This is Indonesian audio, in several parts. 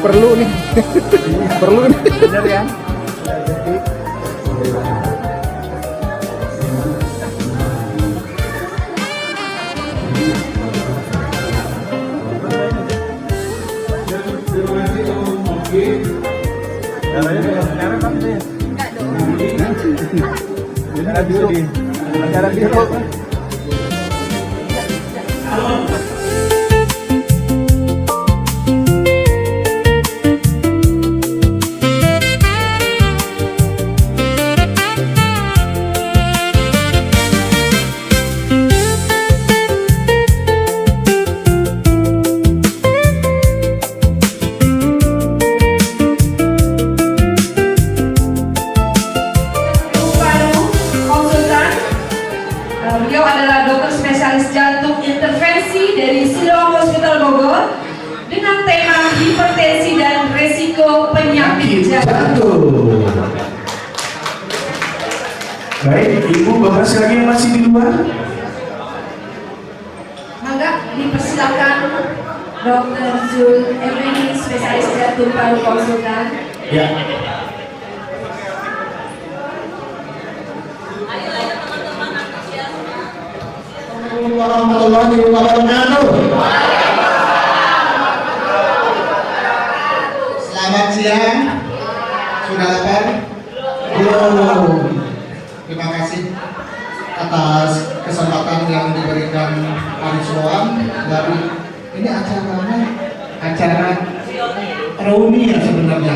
perlu nih. Perlu nih. Bener ya. Darah kan deh. Enggak dong. Darah biru. Darah biru. Beliau adalah dokter spesialis jantung intervensi dari Siloam Hospital Bogor dengan tema hipertensi dan resiko penyakit jantung. Baik, Ibu, Bapak lagi yang masih di luar. Mangga dipersilakan Dr. Zul Effendi, spesialis jantung paru konsultan. Ya. Warahmatullahi wabarakatuh. Selamat siang. Sudah lapar? Belum. Terima kasih atas kesempatan yang diberikan Pak Siloam dari ini acara reuni ya sebenarnya.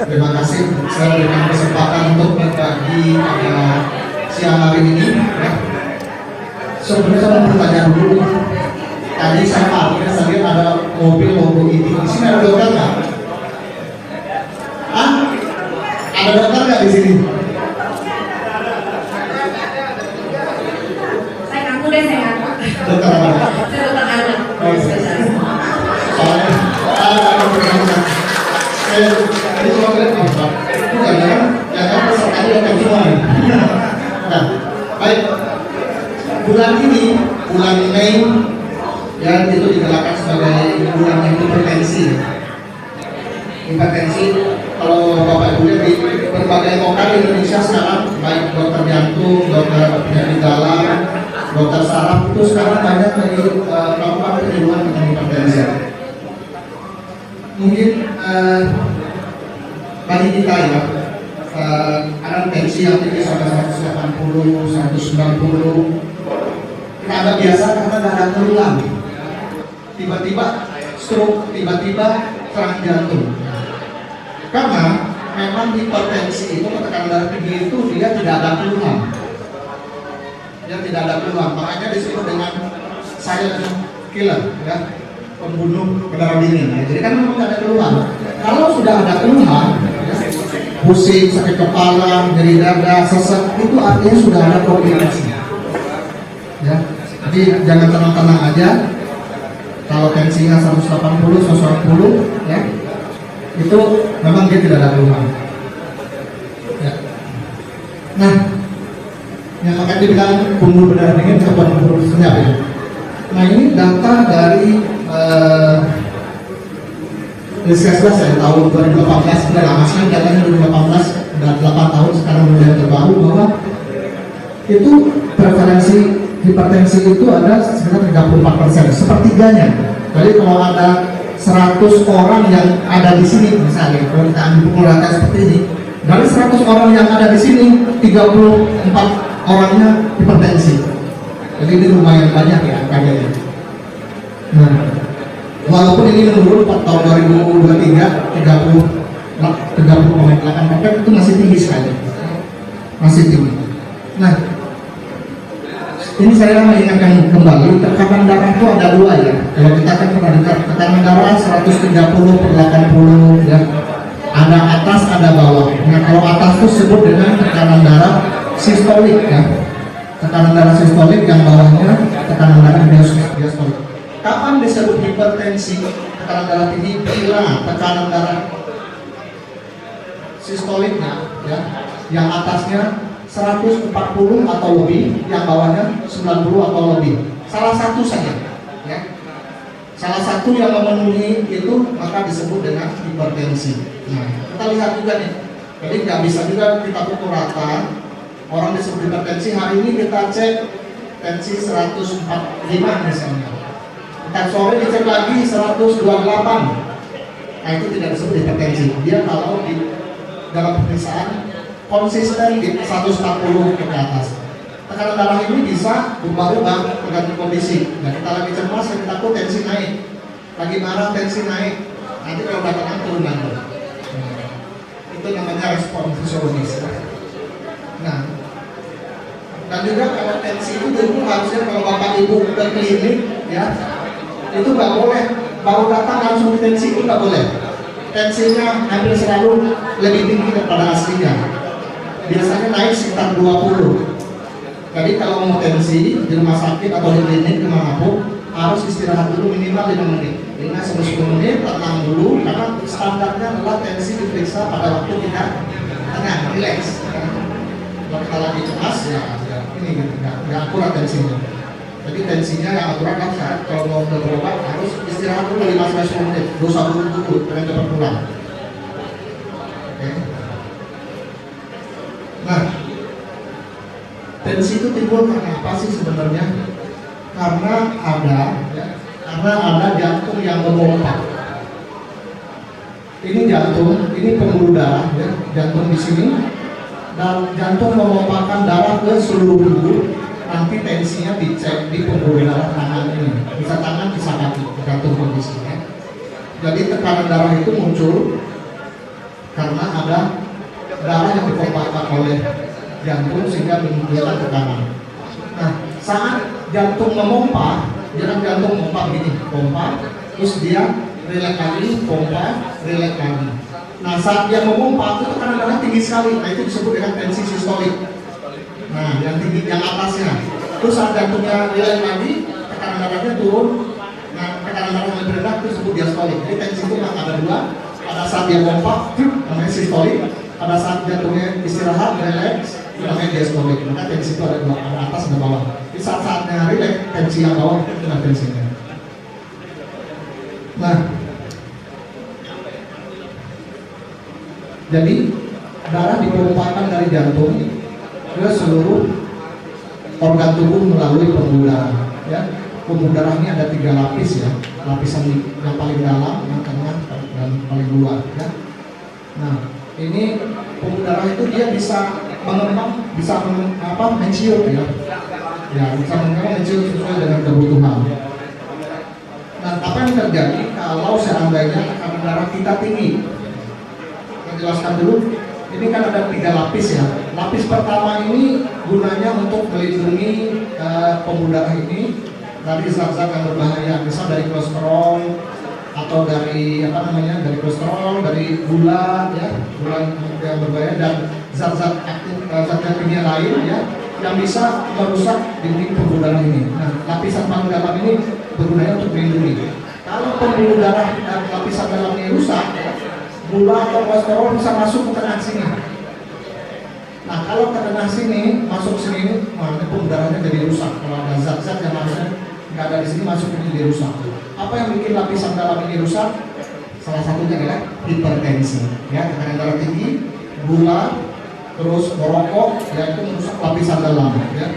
Terima kasih saya berikan kesempatan untuk berbagi pada siang hari ini. Ya. Sebenarnya saya mau bertanya dulu. Tadi saya parkir, saya lihat ada mobil logo ini. Di sini ada dokter nggak? Hah? Ada dokter nggak di sini? Saya ngaku deh, saya ngaku. Dokter apa? Saya dokter anak. Oh, Spesialis. soalnya ada pertanyaan. Saya tadi cuma lihat apa? Bukan ya? Yang kan pesertanya dokter semua. Nah, baik. Bulan ini, bulan Mei, ya itu digelarkan sebagai bulan yang hipertensi. Hipertensi, kalau Bapak Ibu lihat di berbagai kota di Indonesia sekarang, baik dokter jantung, dokter penyakit dalam, dokter saraf itu sekarang banyak dari melakukan penyuluhan tentang hipertensi. Mungkin bagi kita ya, ada tensi yang tinggi sampai 180, 190. Kita agak biasa karena nggak ada keluhan. Tiba-tiba stroke, tiba-tiba serangan jantung. Karena memang hipertensi itu tekanan darah tinggi itu dia tidak ada keluhan. Dia tidak ada keluhan. Makanya disebut dengan silent killer, ya, pembunuh berdarah dingin. Ya. Jadi kan memang tidak ada keluhan. Kalau sudah ada keluhan, ya, pusing, sakit kepala, nyeri dada, sesak, itu artinya sudah ada komplikasi. Ya. Jadi jangan tenang-tenang aja. Kalau tensinya 180, 140, ya, itu memang dia tidak ada keluhan. Ya. Nah, yang makanya dibilang pembuluh berdarah dingin atau pembuluh senyap ya. Nah ini data dari Riskesdas ya, tahun 2018, sudah lama sekali datanya 2018, sudah 8 tahun sekarang mulai terbaru bahwa itu prevalensi hipertensi itu ada sekitar 34%, sepertiganya. Jadi kalau ada 100 orang yang ada di sini misalnya, kalau kita ambil pukul rata seperti ini, dari 100 orang yang ada di sini, 34 orangnya hipertensi. Jadi ini lumayan banyak ya angkanya. Nah, walaupun ini menurun tahun 2023 30,8% itu masih tinggi sekali, masih tinggi. Nah, ini saya mengingatkan kembali, tekanan darah itu ada dua ya. Kalau kita kan pernah dengar tekanan darah 130/80 ya. Ada atas, ada bawah. Nah kalau atas itu disebut dengan tekanan darah sistolik ya. Tekanan darah sistolik, yang bawahnya tekanan darah diastolik. Kapan disebut hipertensi? Tekanan darah tinggi bila tekanan darah sistoliknya ya, yang atasnya 140 atau lebih, yang bawahnya 90 atau lebih. Salah satu saja ya. Salah satu yang memenuhi itu maka disebut dengan hipertensi. Nah, kita lihat juga nih. Jadi nggak bisa juga kita pukul rata. Orang disebut hipertensi, hari ini kita cek tensi 145 misalnya. Ntar sore dicek lagi 128. Nah, itu tidak disebut hipertensi. Dia kalau di dalam pemeriksaan konsisten di 140 ke atas. Tekanan darah ini bisa berubah-ubah tergantung kondisi. Nah, kita lagi cemas, kita takut tensi naik. Lagi marah, tensi naik. Nanti kalau udah tenang turun lagi. Itu namanya respon fisiologis. Nah, dan juga kalau tensi itu dulu harusnya kalau bapak ibu ke klinik, ya, itu nggak boleh baru datang langsung tensi, itu nggak boleh. Tensinya hampir selalu lebih tinggi daripada aslinya. Biasanya naik sekitar 20. Jadi kalau mau tensi di rumah sakit atau di klinik dimanapun harus istirahat dulu minimal 5 menit. 5-10 menit, tenang dulu, karena standarnya adalah tensi diperiksa pada waktu kita tenang, relax. Kalau kita lagi cemas, ya ini nggak akurat tensinya. Jadi tensinya yang akurat kan saat kalau mau berobat harus istirahat dulu 5-10 menit, dosa dulu, jangan cepat pulang. Oke. Nah, tensi itu timbul karena apa sih sebenarnya? Karena ada jantung yang memompa. Ini jantung, ini pembuluh darah, ya, jantung di sini, dan jantung memompakan darah ke seluruh tubuh. Nanti tensinya dicek di pembuluh darah tangan ini, bisa tangan, bisa kaki, tergantung kondisinya. Jadi tekanan darah itu muncul karena ada darah yang dipompakan oleh jantung sehingga menimbulkan tekanan. Nah, saat jantung memompa, jangan jantung memompa begini, pompa, terus dia relek lagi, pompa, relek lagi. Nah, saat dia memompa itu tekanan darah tinggi sekali. Nah, itu disebut dengan tensi sistolik. Nah, yang tinggi, yang atasnya. Terus saat jantungnya relek lagi, tekanan darahnya turun. Nah, tekanan darah yang lebih rendah itu disebut diastolik. Jadi tensi itu ada dua. Pada saat dia pompa, namanya sistolik. Pada saat jantungnya istirahat, releks, namanya diastolik. Maka tensi itu ada dua, ada atas dan bawah. Di saat-saatnya releks, tensi yang bawah itu adalah tensinya. Nah, jadi darah dipompakan dari jantung ke seluruh organ tubuh melalui pembuluh darah. Ya, pembuluh darah ini ada 3 lapis ya, lapisan yang paling dalam, yang tengah, dan paling luar. Ya. Nah, ini pembuluh darah itu dia bisa mengembang, bisa mencium ya, bisa mengembang mencium sesuai dengan kebutuhan. Nah, apa yang terjadi kalau seandainya tekanan darah kita tinggi? Saya jelaskan dulu. Ini kan ada 3 lapis ya. Lapis pertama ini gunanya untuk melindungi pembuluh darah ini dari zat-zat yang berbahaya, misal dari kolesterol atau dari dari kolesterol, dari gula ya, gula yang berbahaya dan zat-zat aktif, zat kimia lain ya, yang bisa merusak dinding pembuluh darah ini. Nah, lapisan paling dalam ini bergunanya untuk melindungi. Kalau pembuluh darah dan lapisan dalam ini rusak, gula atau kolesterol bisa masuk ke tengah sini. Nah, kalau ke tengah sini, masuk sini, pembuluh darahnya jadi rusak. Kalau ada zat-zat yang harusnya nggak ada di sini masuk ini jadi rusak. Apa yang bikin lapisan dalam ini rusak? Salah satunya adalah hipertensi. Ya, tekanan darah tinggi, gula, terus merokok, ya itu merusak lapisan dalam. Ya.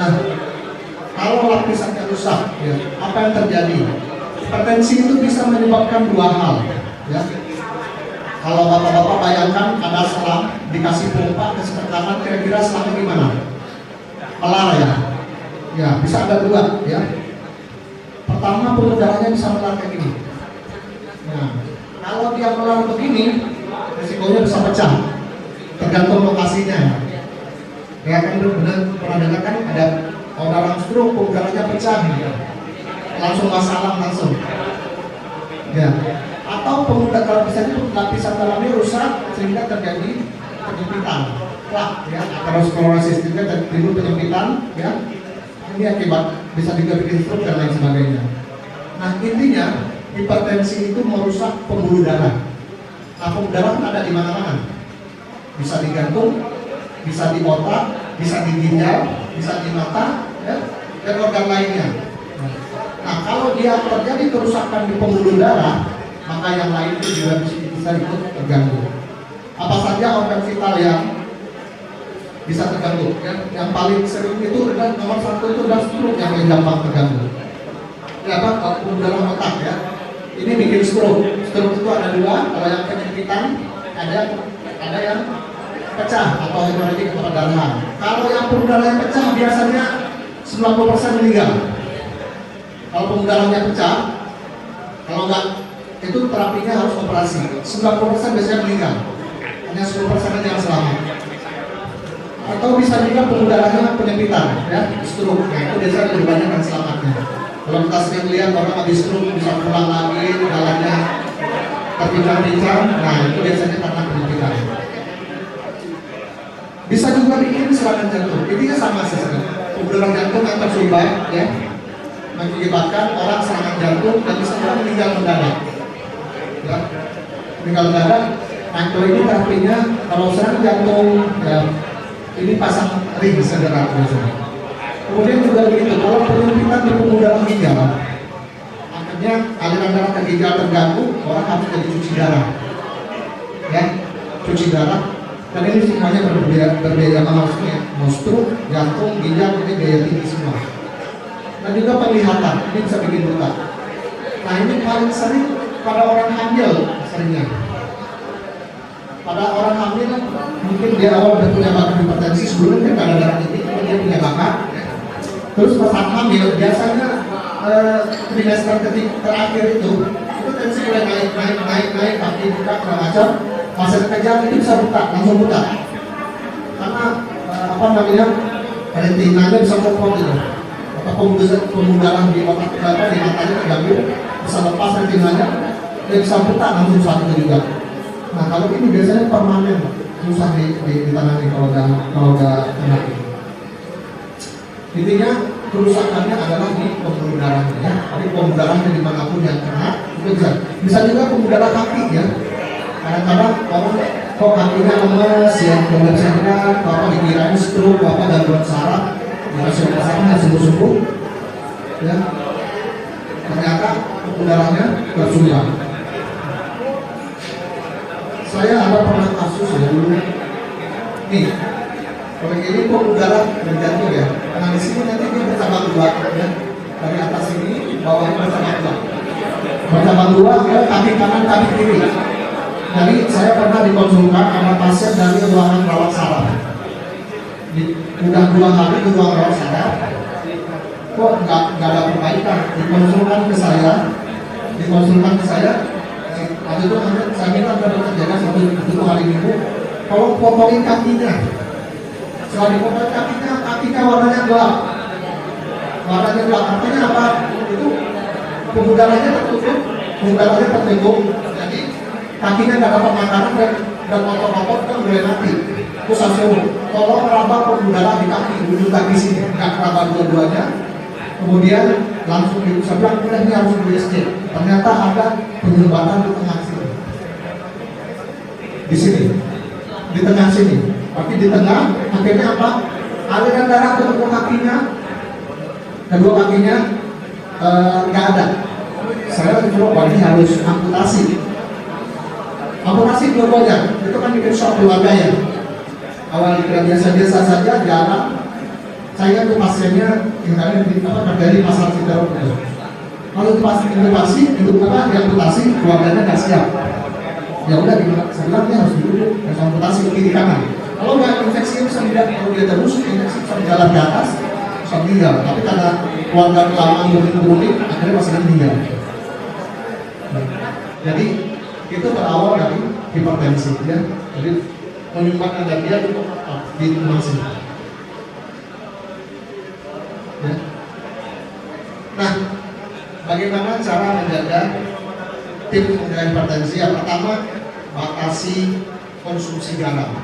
Nah, kalau lapisannya rusak, ya, apa yang terjadi? Hipertensi itu bisa menyebabkan 2 hal. Ya. Kalau bapak-bapak bayangkan ada selang dikasih pompa ke sebelah kanan, kira-kira selangnya gimana? Melar ya. Ya, bisa ada 2 ya. Pertama, pembuluh darahnya bisa melar kayak gini. Nah, kalau dia melar begini, risikonya bisa pecah. Tergantung lokasinya. Ya kan benar pernah dengar kan ada orang stroke pembuluh darahnya pecah gitu. Langsung masalah langsung. Ya. Atau pembuluh darah lapisan dalamnya rusak sehingga terjadi penyempitan. Plak ya, aterosklerosis juga timbul penyempitan ya. Ini akibat bisa juga bikin stroke dan lain sebagainya. Nah, intinya hipertensi itu merusak pembuluh darah. Nah, pembuluh darah kan ada di mana-mana. Bisa di jantung, bisa di otak, bisa di ginjal, bisa di mata, ya, dan organ lainnya. Nah, kalau dia terjadi kerusakan di pembuluh darah, maka yang lain itu juga bisa ikut terganggu. Apa saja organ vital yang bisa terganggu? Yang paling sering itu adalah nomor satu itu adalah stroke yang paling gampang terganggu. Ya, apa? Pembuluh darah otak ya. Ini bikin stroke. Stroke itu ada dua. Kalau yang penyempitan ada yang pecah atau hemoragik perdarahan. Kalau yang pembuluh darah yang pecah biasanya 90% meninggal. Kalau pembuluh darahnya pecah, kalau enggak itu terapinya harus operasi. 90% biasanya meninggal. Hanya 10% aja yang selamat. Atau bisa juga pembuluh darahnya penyempitan, ya, stroke. Nah, itu biasanya lebih banyak yang selamatnya. Kalau kita sering lihat orang habis stroke bisa pulang lagi, jalannya terpincang-pincang, nah itu biasanya karena penyempitan. Bisa juga bikin serangan jantung. Intinya sama sih sebenarnya. Pembuluh darah jantung yang tersumbat, ya, mengakibatkan orang serangan jantung dan bisa juga meninggal mendadak. Ya, meninggal mendadak. Nah, kalau ini terapinya kalau serangan jantung, ya, ini pasang ring segera biasanya. Kemudian juga begitu, kalau penyempitan di pembuluh darah ginjal, akhirnya aliran darah ke ginjal terganggu, orang harus jadi cuci darah, ya, cuci darah. Dan ini semuanya berbeda maksudnya, mau stroke, jantung, ginjal, ini biaya tinggi semua. Dan juga penglihatan, ini bisa bikin buta. Nah, ini paling sering pada orang hamil seringnya. Pada orang hamil mungkin dia awal udah punya bakat hipertensi sebelumnya kan ada darah tinggi, dia punya bakat. Terus pas saat hamil biasanya trimester terakhir itu tensi mulai naik, kaki buka segala macam. Masa kekejar itu bisa buka, langsung buka. Karena apa namanya retinanya bisa kopong gitu. Atau pembuluh darah di otak di matanya terganggu, bisa lepas retinanya, dia bisa buka langsung saat itu juga. Nah, kalau ini biasanya permanen, susah ditangani kalau nggak kena. Intinya kerusakannya adalah di pembuluh darahnya, ya. Jadi pembuluh darahnya dimanapun yang kena itu bisa juga pembuluh darah kaki ya. Kadang-kadang orang kok kakinya lemes, ya, nggak bisa gerak, apa dikirain stroke, apa gangguan saraf, dikasih rumah sakit sembuh-sembuh, ya. Ternyata pembuluh darahnya tersumbat. Saya ada pernah kasus ya dulu. Nih, kalau ini pembuluh darah dari jantung ya. Nah di sini nanti dia bercabang dua, ya. Dari atas ini, bawahnya bercabang dua. Bercabang dua ke kaki kanan, kaki kiri. Jadi saya pernah dikonsulkan sama pasien dari ruangan rawat saraf. Udah 2 hari di ruang rawat saraf, kok nggak ada perbaikan. Dikonsulkan ke saya. Waktu itu saya minta ke dokter jaga satu hari minggu, tolong potongin kakinya. Setelah dipotong kakinya warnanya gelap. Artinya apa? Itu pembuluh darahnya tertutup, pembuluh darahnya tertegung. Jadi kakinya nggak dapat makanan dan otot-otot kan mulai mati. Terus langsung tolong meraba pembuluh darah di kaki, ujung kaki sini, nggak meraba dua-duanya. Kemudian langsung saya bilang ini harus di USG. Ternyata ada penyumbatan di tengah sini. Di sini, di tengah sini. Tapi di tengah, akhirnya apa? Aliran darah ke kedua kakinya nggak ada. Saya coba ini harus amputasi. Amputasi dua-duanya. Itu kan bikin shock keluarga ya. Awal dikira biasa-biasa saja, jalan. Saya tuh pasiennya tinggalnya terjadi masalah psikolog. Kalau itu pasti intubasi, diamputasi, keluarganya nggak siap. Ya udah, saya bilang dia harus duduk, harus amputasi ke kiri kanan. Kalau nggak infeksi bisa tidak, kalau dia terus infeksi bisa jalan ke atas, bisa meninggal. Tapi karena keluarga kelamaan berunding, akhirnya pasangan meninggal. Jadi itu berawal dari hipertensi, ya. Jadi menyumbangkan dan dia untuk diintumasi. Ya. Nah, bagaimana cara menjaga tips menjaga hipertensi? Yang pertama, batasi konsumsi garam.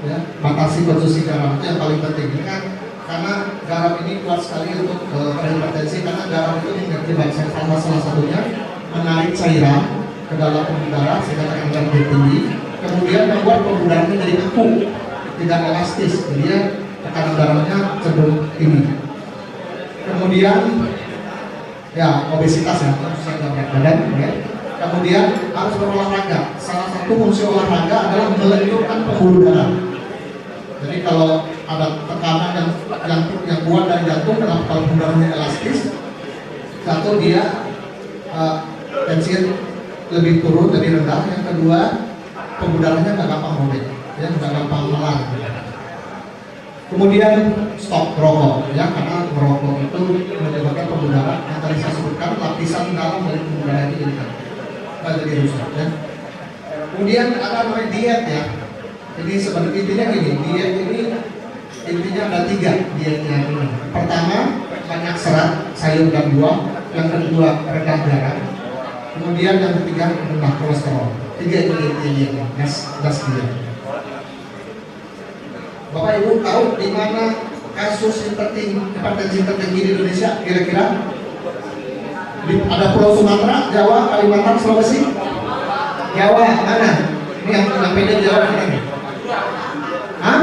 Ya, batasi konsumsi garam itu yang paling penting. Ini kan karena garam ini kuat sekali untuk hipertensi, karena garam itu mengakibatkan salah satunya menarik cairan ke dalam pembuluh darah sehingga tekanan darah tinggi. Kemudian membuat pembuluh darahnya jadi kaku, tidak elastis, jadi tekanan darahnya cenderung tinggi. Kemudian ya obesitas ya, berat badan, ya. Kemudian harus berolahraga. Salah satu fungsi olahraga adalah melenturkan pembuluh darah. Jadi kalau ada tekanan yang kuat dari jantung, kalau pembuluh darahnya elastis, satu dia tensi lebih turun, lebih rendah. Yang kedua, pembuluh darahnya nggak gampang robek, ya nggak gampang melar. Kemudian stop merokok, ya karena merokok itu menyebabkan pembuluh darah yang tadi saya sebutkan, lapisan dalam dari pembuluh darah itu jadi rusak, ya. Kemudian ada namanya diet, ya. Jadi sebenarnya intinya gini, diet ini intinya ada 3 dietnya ini. Pertama, banyak serat, sayur dan buah. Yang kedua, rendah darah. Kemudian yang ketiga, rendah kolesterol. 3 itu intinya, gas diet. Bapak Ibu tahu di mana kasus hipertensi tertinggi di Indonesia? Kira-kira? Ada Pulau Sumatera, Jawa, Kalimantan, Sulawesi? Jawa, mana? Ini yang beda Jawa mana? Hah?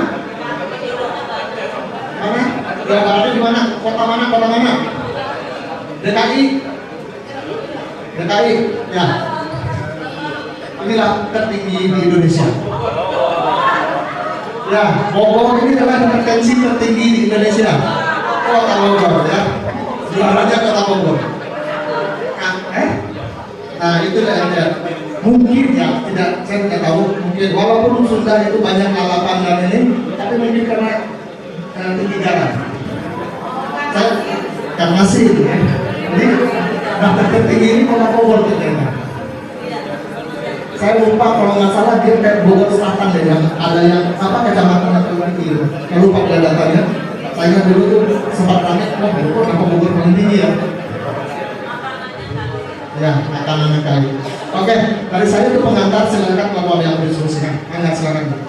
Mana? Jawa Baratnya di mana? Kota mana? Kota mana? DKI? DKI? Ya. Inilah tertinggi di Indonesia. Ya, Bogor ini adalah hipertensi tertinggi di Indonesia. Kota Bogor, ya. Juaranya Kota Bogor. Nah itu ya, mungkin ya, saya tidak tahu, mungkin walaupun sudah itu banyak lalapan dan ini, tapi mungkin karena tinggi darah. Saya karena sih, ini daftar tertinggi ini Kota Bogor ternyata. Saya lupa kalau nggak salah dia kayak Bogor Selatan deh, yang ada yang apa kecamatan atau tinggi. Saya lupa dia datanya. Saya dulu tuh sempat tanya, Bogor apa Bogor paling tinggi ya? Ya, makanan kali. Oke, dari saya itu pengantar, silakan kalau ada yang berdiskusikan. Anda silakan.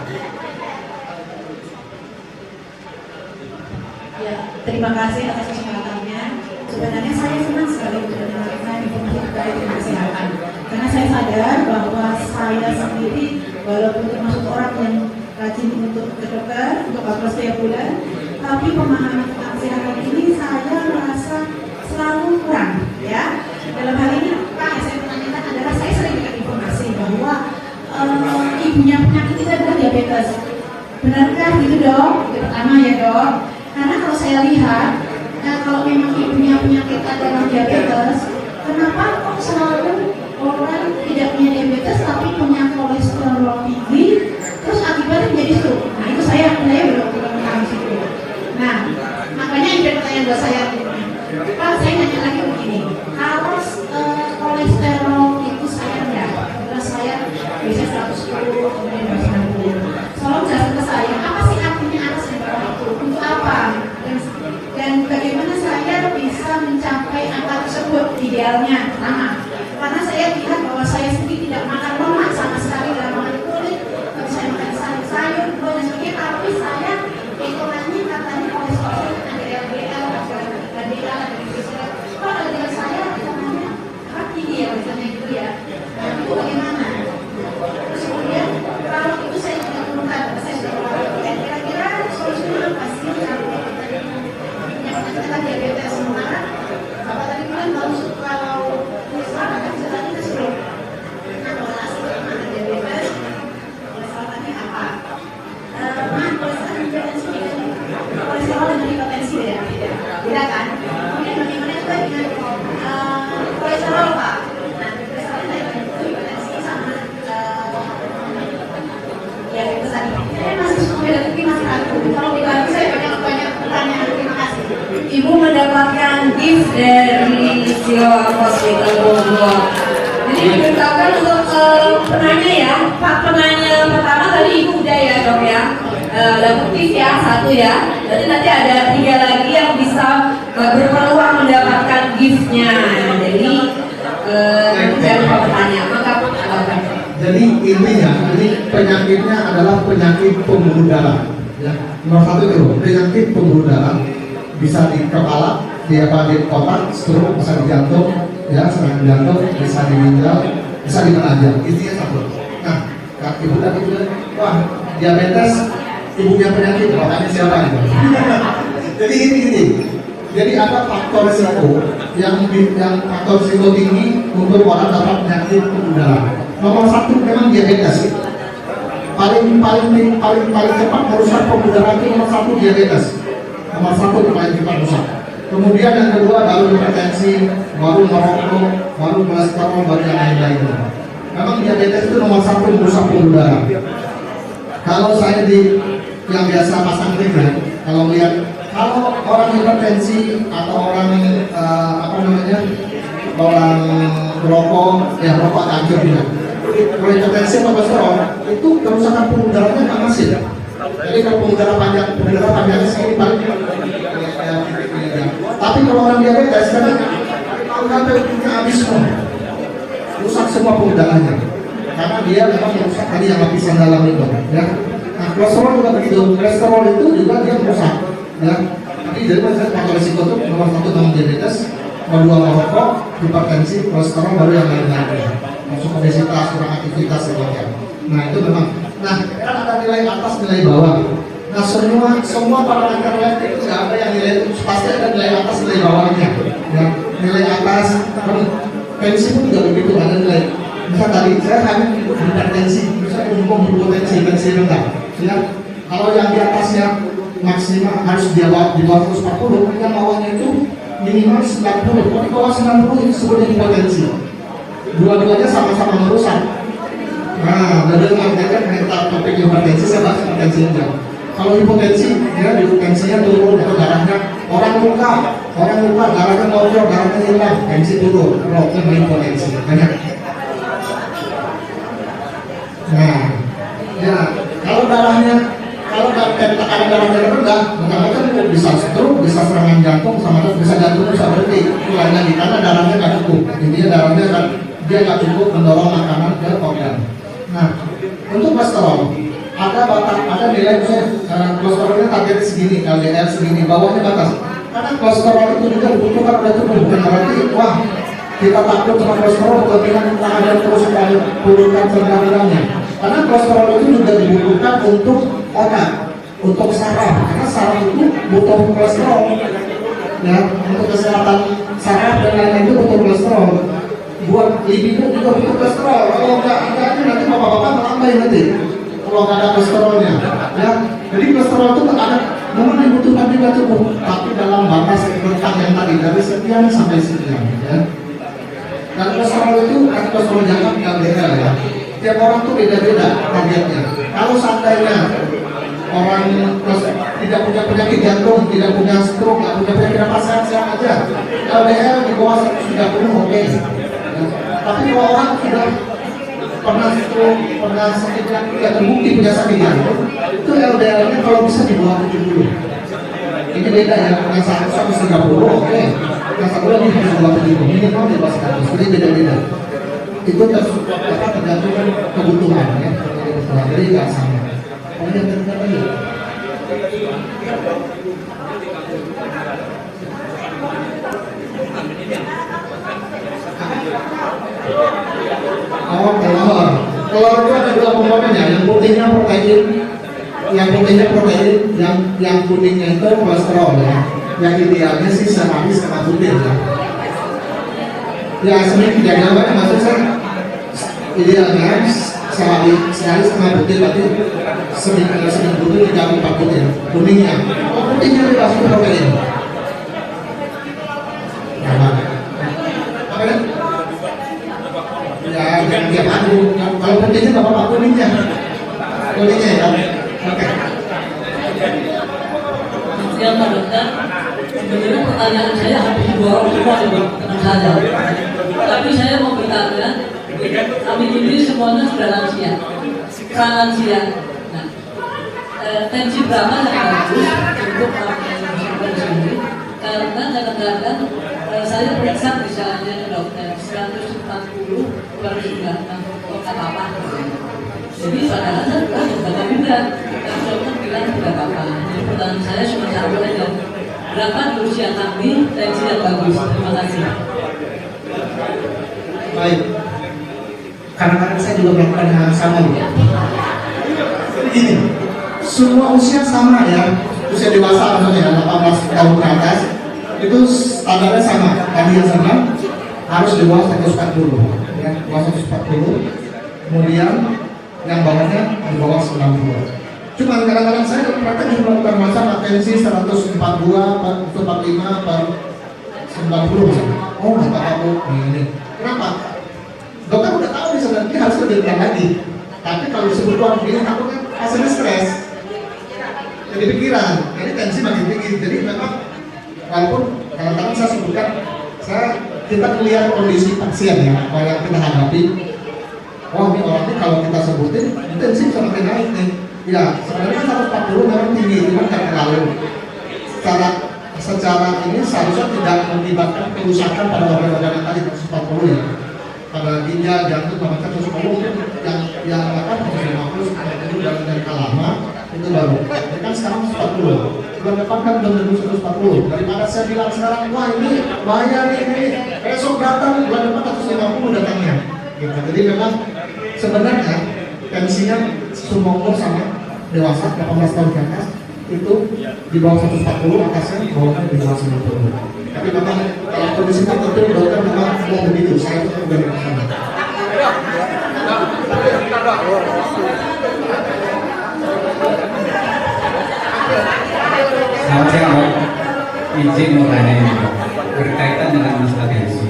Ya, terima kasih atas kesempatannya. Sebenarnya saya senang sekali mendengarkan informasi terkait dengan kesehatan. Karena saya sadar bahwa saya sendiri, walaupun termasuk orang yang rajin untuk ke dokter, untuk kontrol setiap bulan, tapi pemahaman tentang kesehatan ini saya merasa selalu kurang, ya. Dalam hal ini, Pak, yang saya menanyakan adalah saya sering dengar informasi bahwa ibunya penyakit itu adalah diabetes. Benarkah gitu dok? Itu pertama ya dok. Karena kalau saya lihat, kalau memang ibunya penyakit adalah diabetes, kenapa kok selalu orang tidak punya diabetes tapi punya kolesterol tinggi, terus akibatnya menjadi stroke? Nah itu saya belum tahu situ. Nah makanya ini pertanyaan buat saya. Pak, saya nanya lagi begini, kalau kolesterol itu saya rendah, terus saya bisa 110, kemudian 260. Tolong jelaskan ke saya, apa sih artinya atas dan bawah itu? Untuk apa? Dan bagaimana saya bisa mencapai angka tersebut idealnya? Pertama, karena saya lihat bahwa saya sendiri tidak makan lemak sama sekali dalam makan kulit, tapi saya makan sayur, buah dan sebagainya, tapi saya hitungannya katanya kolesterol ada LDL, ada triglycerida. Kok LDL saya hitungannya tinggi ya, misalnya gitu ya. Nah, itu bagaimana? Terus kemudian kalau itu saya tidak turunkan, saya sudah olahraga, kira-kira solusinya apa sih? Yang diabetes sementara, Bapak tadi bilang kalau misalnya kan misalnya kita suruh kalkulasi mana diabetes, kolesterolnya apa? Kolesterol hipertensi kolesterol dan hipertensi ya, beda kan? Kemudian bagaimana juga dengan kolesterol Pak? Nah, kolesterol dan hipertensi sama diabetes tadi. Saya masih beda, tapi masih ragu. Kalau dibantu saya banyak pertanyaan. Terima kasih. Ibu mendapatkan gift dari Siloam Hospital Bogor. Jadi diberitahukan untuk penanya ya, Pak penanya pertama tadi Ibu udah ya dok ya, dapat gift ya 1 ya. Berarti nanti ada 3 lagi yang bisa berpeluang mendapatkan giftnya. Jadi jangan lupa bertanya. Maka Jadi intinya, ini penyakitnya adalah penyakit pembuluh darah. Ya, nomor 1 itu penyakit pembuluh darah. Bisa di kepala, di otak, stroke, bisa di jantung, ya serangan jantung, bisa di ginjal, bisa di penajam. Intinya 1. Nah, ibu tadi bilang, wah diabetes, ibunya penyakit, bapaknya siapa itu? Jadi ini. Jadi ada faktor risiko yang faktor risiko tinggi untuk orang dapat penyakit pembuluh darah. Nomor satu memang diabetes. Paling cepat merusak pembuluh darah itu nomor satu diabetes. Nomor satu itu paling cepat rusak. Kemudian yang kedua baru hipertensi, baru merokok, baru kolesterol, baru yang lain-lain. Memang diabetes itu nomor satu merusak pembuluh darah. Kalau saya yang biasa pasang ring ya, kalau lihat kalau orang hipertensi atau orang orang rokok kanker juga. Kalau hipertensi atau kolesterol itu kerusakan pembuluh darahnya nggak masif. Jadi kalau pembuluh darah panjangnya segini paling tapi kalau orang diabetes karena sampai habis semua, rusak semua pembuluh darahnya. Karena dia memang merusak tadi yang lapisan dalam itu, ya. Nah, kolesterol juga begitu. Kolesterol itu juga dia merusak, ya. Jadi dari faktor risiko itu nomor satu nomor diabetes, nomor dua merokok, hipertensi, kolesterol, baru yang lain-lain. Masuk obesitas, kurang aktivitas sebagainya. Nah itu memang. Nah kan ada nilai atas, nilai bawah. Nah semua parameter lab itu nggak ada yang nilai itu pasti ada nilai atas, nilai bawahnya. Ya, nilai atas, tensi pun juga begitu ada nilai. Misal tadi saya hanya hipertensi, misalnya hipertensi, tensi rendah. Ya, kalau yang di atasnya maksimal harus di bawah 140, yang bawahnya itu minimal 90. Kalau di bawah 90 itu sebutnya hipertensi. Dua-duanya sama-sama merusak. Nah, dari mengatakan kita topik hipertensi, saya bahas hipertensi aja. Kalau hipertensi, ya tensinya turun atau darahnya orang luka, darahnya bocor, darahnya hilang, tensi turun, roknya hipertensi banyak. Nah, ya kalau tekanan darahnya rendah, maka bisa stroke, bisa serangan jantung, bisa jantung bisa berhenti. Mulanya di karena darahnya nggak cukup. Intinya darahnya dia nggak cukup mendorong makanan ke organ. Nah, untuk kolesterol ada nilai kolesterolnya target segini, LDL segini, bawahnya batas. Karena kolesterol itu juga dibutuhkan oleh tubuh, bukan berarti wah kita takut sama kolesterol kepentingan ada terus turunkan sedang-sedangnya. Karena kolesterol itu juga dibutuhkan untuk otak, untuk saraf. Karena saraf itu butuh kolesterol, ya untuk kesehatan saraf dan lain-lain itu butuh kolesterol. Buat libido juga butuh kolesterol. Kalau nggak ada nanti bapak-bapak melambai nanti. Kalau nggak ada kolesterolnya, ya. Jadi kolesterol itu ada memang dibutuhkan juga cukup, tapi dalam batas rentang yang tadi dari sekian sampai sekian, ya. Dan kolesterol itu kan kolesterol jangka LDL ya. Tiap orang tuh beda-beda targetnya. Kalau seandainya orang tidak punya penyakit jantung, tidak punya stroke, nggak punya penyakit apa sehat-sehat aja, LDL di bawah 130 oke. Tapi kalau orang sudah pernah stroke, pernah sakit jantung, tidak terbukti punya sakit jantung, itu LDL-nya kalau bisa di bawah 70. Ini beda ya, yang 130 oke. Yang satu lagi di bawah 70, minimal di bawah 100, jadi beda-beda. Itu tergantung kebutuhan ya, jadi nggak sama. Oh yang ketiga lagi. Oh telur itu ada dua komponennya, yang putihnya protein, yang kuningnya itu kolesterol ya. Yang idealnya sih sehari setengah butir ya. Ya sebenarnya tidak jauh, maksud saya idealnya sehari setengah butir, berarti seminggu butir 3-4 butir kuningnya. Putihnya bebas protein. Apa ya? Ya jangan tiap hari. Kalau putihnya bapak kuningnya ya. Oke. Yang dokter, sebenarnya pertanyaan saya hampir diborong semua teman saya. Tapi saya mau bertanya, kami ini semuanya sudah lansia, lansia. Nah, tensi berapa yang bagus untuk melakukan sini? Karena kadang-kadang saya periksa misalnya dokter 140 baru sudah kok apa-apa. Jadi padahal saya juga juga, dokter bilang tidak apa-apa. Jadi pertanyaan saya cuma satu aja. Berapa usia kami tensi yang bagus? Terima kasih. Baik. Kadang-kadang saya juga melakukan hal yang sama ya. Begini, semua usia sama ya. Usia dewasa maksudnya 18 tahun ke atas itu standarnya sama. Tadi yang sama harus di bawah 140, ya, di bawah 140. Kemudian yang bawahnya di bawah 90. Cuman kadang-kadang saya praktek juga melakukan masalah tensi 142, 145, 90 misalnya. Oh, nggak apa-apa ini. Kenapa? Dokter udah tahu nih sebenarnya harus lebih rendah lagi. Tapi kalau disebut uang begini, takutnya hasilnya stres. Jadi pikiran, jadi tensi makin tinggi. Jadi memang walaupun kadang-kadang saya sebutkan, kita melihat kondisi pasien ya, kalau yang kita hadapi. Oh, ini orang ini kalau kita sebutin, tensi bisa makin naik nih. Ya, sebenarnya 140 memang tinggi, cuma nggak terlalu. Secara ini seharusnya tidak mengakibatkan kerusakan pada organ-organ yang tadi 140 ya. Pada ginjal, jantung, macam mungkin yang apa 150, dan lama itu baru. Ini kan sekarang 140. Bulan depan kan belum tentu 140. Daripada saya bilang sekarang, wah ini bahaya nih, ini besok datang, bulan depan 150 datangnya. Gitu. Jadi memang sebenarnya tensinya semua umur sama dewasa 18 tahun ke atas itu di bawah 140, atasnya bawahnya di bawah 90. Tapi memang kalau kondisi tertentu dokter memang mau begitu, saya itu udah di sana. Selamat siang Dok, izin mau tanya ini Dok, berkaitan dengan masalah tensi.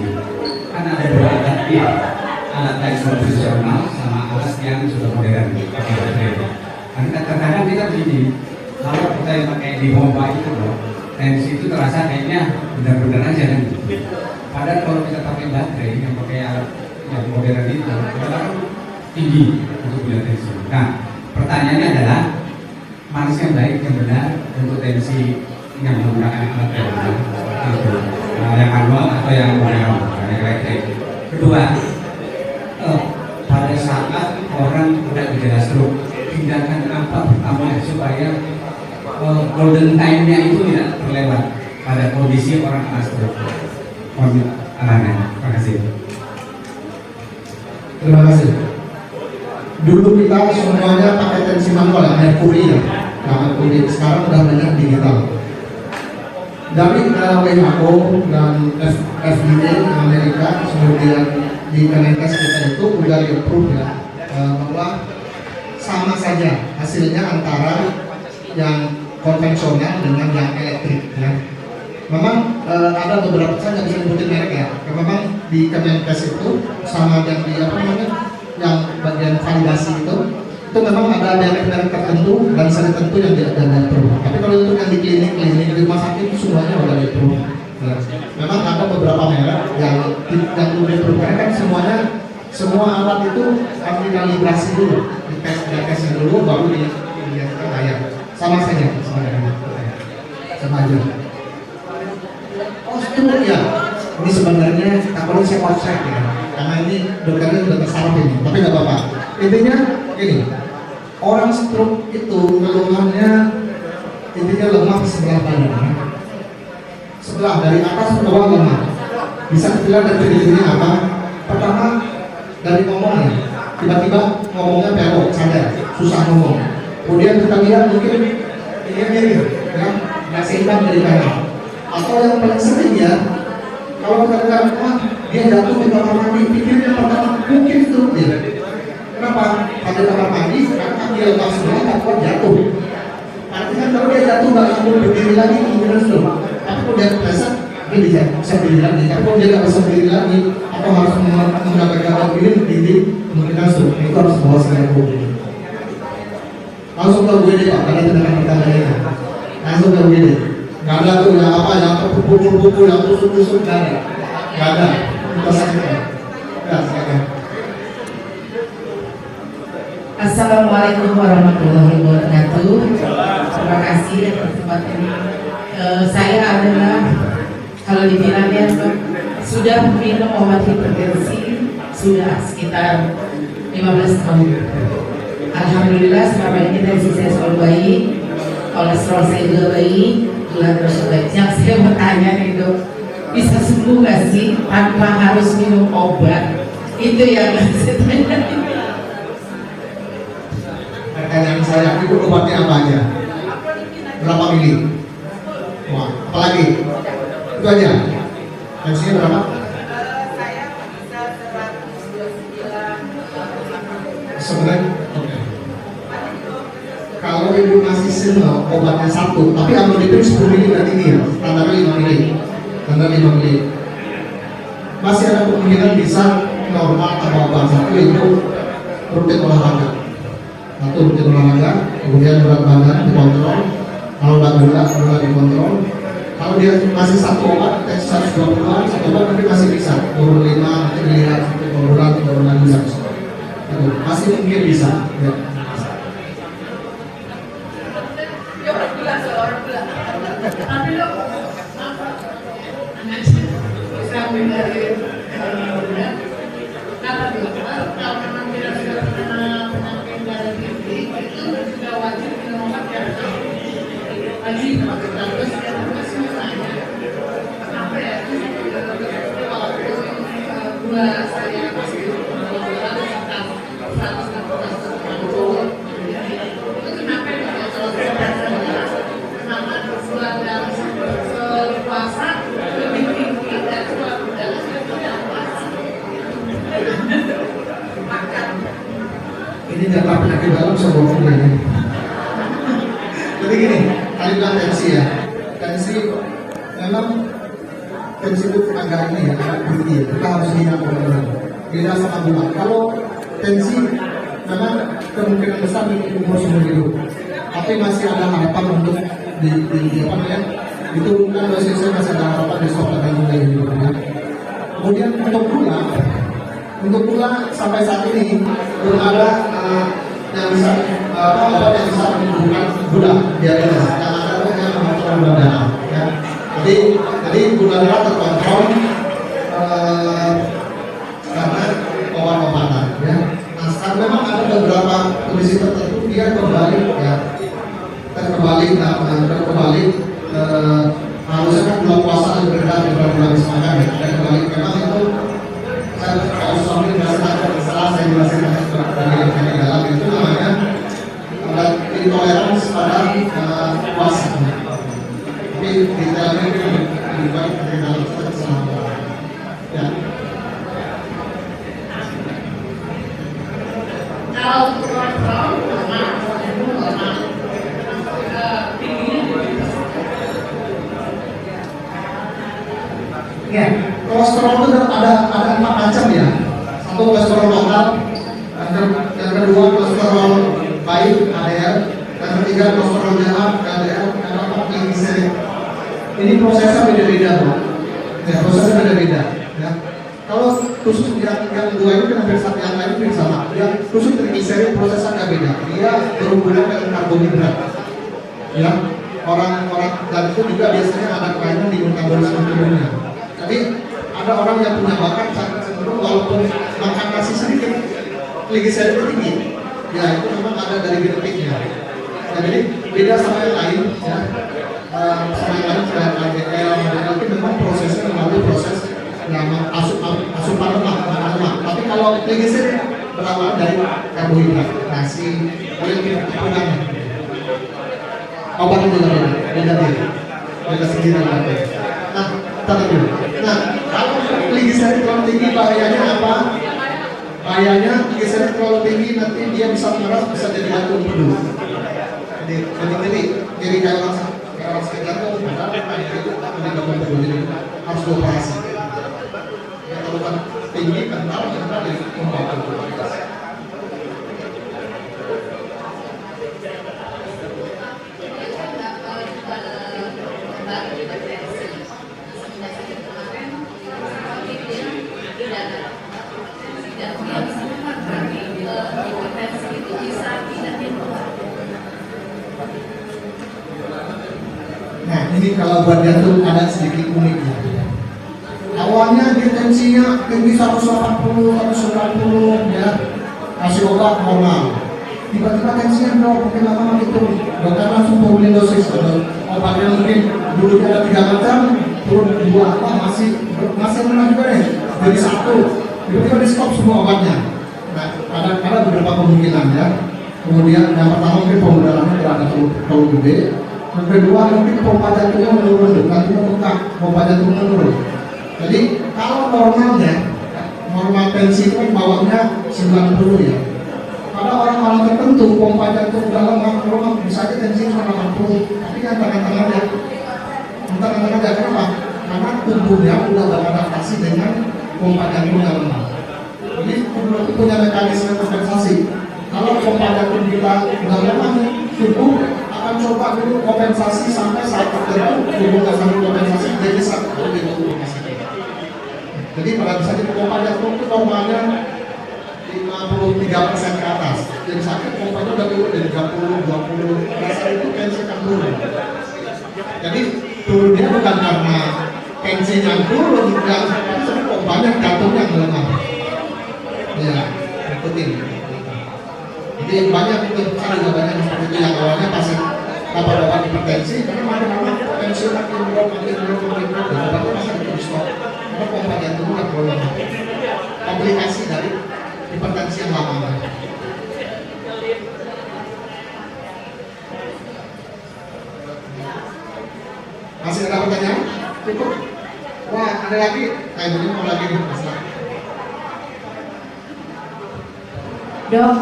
Kan ada dua alat ya, alat yang konvensional sama alat yang sudah modern, pakai baterai. Kan terkadang kita begini, kalau kita yang pakai di pompa itu Dok, tensi itu terasa kayaknya benar-benar aja kan. Padahal kalau kita pakai baterai yang pakai alat yang modern itu, kadang tinggi untuk bila tensi. Nah, pertanyaannya adalah mana yang baik yang benar untuk tensi yang menggunakan alat modern itu, yang manual atau yang modern, yang elektrik. Kedua, pada saat orang udah gejala stroke, tindakan apa pertama supaya golden time-nya itu tidak terlewat pada kondisi orang kena stroke? Terima kasih. Terima kasih. Dulu kita semuanya pakai tensi manual ya, Mercury ya. Nah, Mercury sekarang udah banyak digital. Dari WHO dan FDA Amerika, kemudian di Kemenkes kita itu udah di-approve ya, bahwa sama saja hasilnya antara yang konvensional dengan yang elektrik ya. Memang ada beberapa, saya nggak bisa nyebutin merek ya. Memang di Kemenkes itu sama yang di apa namanya, yang bagian validasi itu memang ada merek-merek tertentu dan seri tertentu yang tidak ada approve. Tapi kalau untuk yang di klinik di rumah sakit itu semuanya udah approve. Ya. Memang ada beberapa merek yang udah approve, karena kan semua alat itu harus dikalibrasi dulu, ditesnya dulu baru dilihatkan layak. Sama saja sebenarnya, sama aja. Oh stroke ya, ini sebenarnya takutnya saya cross-check ya, karena ini dokternya sudah tersarap ini, tapi nggak apa-apa. Intinya ini, orang stroke itu keluhannya intinya lemah sebelah badan, sebelah dari atas ke bawah lemah. Bisa dilihat dari ciri-cirinya apa? Pertama dari ngomongnya, tiba-tiba ngomongnya belok, sadar, susah ngomong. Kemudian kita lihat mungkin ini mirip, ya, nggak seimbang dari kanan. Atau yang paling sering ya, kalau kita lihat, dia jatuh di kamar mandi, pikirnya pertama mungkin itu dia. Kenapa? Pada kamar mandi, karena dia lepas sebelah, takut jatuh. Artinya kalau dia jatuh nggak mampu berdiri lagi, kemudian stroke. Tapi kalau dia terasa, dia bisa berdiri lagi. Tapi kalau dia nggak bisa berdiri lagi, atau harus menggagal diri, kemungkinan stroke. Itu harus bawa sekali ke langsung ke UGD Pak, karena tindakan pertamanya. Langsung ke UGD. Nggak ada tuh yang apa, yang pukul-pukul, yang tusuk-tusuk, nggak ada. Kita sakitkan. Ya, silakan. Assalamualaikum warahmatullahi wabarakatuh. Terima kasih atas kesempatan ini. Saya adalah, kalau dibilang ya, sudah minum obat hipertensi sudah sekitar 15 tahun. Alhamdulillah selama ini tensi saya selalu baik, kolesterol saya juga baik, gula darah saya baik. Yang saya mau tanya nih Dok, bisa sembuh nggak sih tanpa harus minum obat? Itu yang saya tanya. Pertanyaan saya, itu obatnya apa aja? Berapa mili? Wah, apalagi? Itu aja. Tensinya berapa? Saya bisa 129. Sebenarnya, oke. Kalau ibu masih single, obatnya 1, tapi amlodipin 10 mili berarti ini ya, standarnya 5 mili. Standar 5 mili. Masih ada kemungkinan bisa normal tambah obat 1 itu rutin olahraga. Satu rutin olahraga, kemudian berat badan dikontrol, kalau berat gula dikontrol. Kalau dia masih 1 obat, tes 120-an, 1 obat nanti masih bisa turun 5, nanti dilihat sampai turun lagi 100. Masih mungkin bisa. Ya. Tapi lo bisa menghindari kata dokter kalau memang tidak sudah terkena penyakit darah tinggi itu sudah wajib minum obat yang lagi terus misalnya apa ya waktu gula saya masih sekitar 140 itu kenapa ya kalau kenapa gula darah puasa lebih tinggi dari gula darah tidak puasa makan. Ini data penyakit dalam sebuah ini. Jadi gini, tadi bilang tensi ya. Tensi memang tensi itu agak ini ya, agak tinggi ya. Kita harus ingat benar-benar. Beda sama gula. Kalau tensi memang kemungkinan besar di umur seumur hidup. Tapi masih ada harapan untuk di apa namanya? Diturunkan dosisnya, masih ada harapan di stop dengan gula hidup ya. Kemudian untuk gula sampai saat ini belum ada yang bisa obat yang bisa menyembuhkan gula diabetes. Yang ada itu yang mengontrol gula darah. Ya. Jadi gula darah terkontrol karena obat-obatan. Ya. Nah sekarang memang ada beberapa kondisi tertentu dia kembali ya terbalik, harusnya kan gula puasa lebih rendah daripada gula habis makan ya. Dan kembali memang itu kalau suami merasa salah saya jelaskan dari dalam itu namanya intoleransi pada puasa. Tapi di dalamnya itu lebih baik dari dalam kita selama. Ya. Kalau kolesterol normal, Ya, kolesterol itu ada 4 macam ya. Satu kolesterol lokal, yang kedua kolesterol baik (HDL), yang ketiga kolesterol jahat (LDL), yang keempat trigliserid. Ini prosesnya beda-beda, bro. Ya, prosesnya beda-beda. Ya. Kalau khusus yang dua ini kan hampir sama, yang lain hampir sama. Yang khusus trigliserid prosesnya agak beda. Dia berhubungan dengan karbohidrat. Ya, orang-orang dan itu juga biasanya ada kaitan di metabolisme tubuhnya. Jadi ada orang yang punya bakat cenderung walaupun makan nasi sedikit trigliseridnya tinggi. Ya itu memang ada dari genetiknya. Ya, jadi beda sama yang lain ya. Sama yang lain selain LDL itu memang prosesnya melalui proses asupan lemak. Tapi kalau trigliserid berawal dari karbohidrat, nasi, oil kebutuhan. Obat itu beda sendiri. Nah, dulu. Nah, kalau trigliserid terlalu tinggi bahayanya apa? Bahayanya trigliserid terlalu tinggi nanti dia bisa mengeras, bisa jadi jantung penuh. Jadi kayak orang sakit jantung, jadi harus dioperasi. Ya, kalau kan tinggi kental jadi membantu. Nah ini kalau buat jantung ada sedikit uniknya. Awalnya dia tensinya tinggi 180, 190 ya, kasih obat normal. Tiba-tiba tensinya drop, mungkin lama itu dokter langsung turunin dosis. Obatnya mungkin dulu ada 3 macam, turun 2 apa masih rendah juga deh, jadi 1. Tiba-tiba di stop semua obatnya. Nah ada beberapa kemungkinan ya. Kemudian yang pertama mungkin pembuluh darahnya terlalu gede. Yang kedua mungkin pompa jantungnya menurun, nanti membengkak, pompa jantung menurun. Jadi kalau normalnya, normal tensi itu kan bawahnya 90 ya. Pada orang-orang tertentu pompa jantung dalam lemah bisa aja tensi cuma 80, tapi kan tengah-tengah aja. Tengah-tengah aja kenapa? Karena tubuhnya udah beradaptasi dengan pompa jantung yang lemah. Jadi tubuh itu punya mekanisme kompensasi. Kalau pompa jantung kita udah lemah, tubuh akan coba dulu kompensasi sampai saat tertentu tubuh nggak sampai kompensasi jadi satu gitu. Jadi pada bisa di pompa jantung itu normalnya 53% ke atas. Jadi sakit pompanya udah turun dari 30, 20. Rasa itu tensi akan turun. Jadi turunnya bukan karena tensinya turun, tapi pompanya jantungnya melemah. Ya, ikutin. Jadi banyak itu, saya juga banyak seperti itu yang awalnya pasien dapat obat hipertensi, karena lama-lama tensi makin drop, dan obatnya pasien itu di stop. Karena pompa jantungnya nggak terlalu lemah. Komplikasi dari hipertensi yang lama. Masih ada pertanyaan? Cukup? Wah, ada lagi? Kayaknya mau lagi nih, Mas. Dok,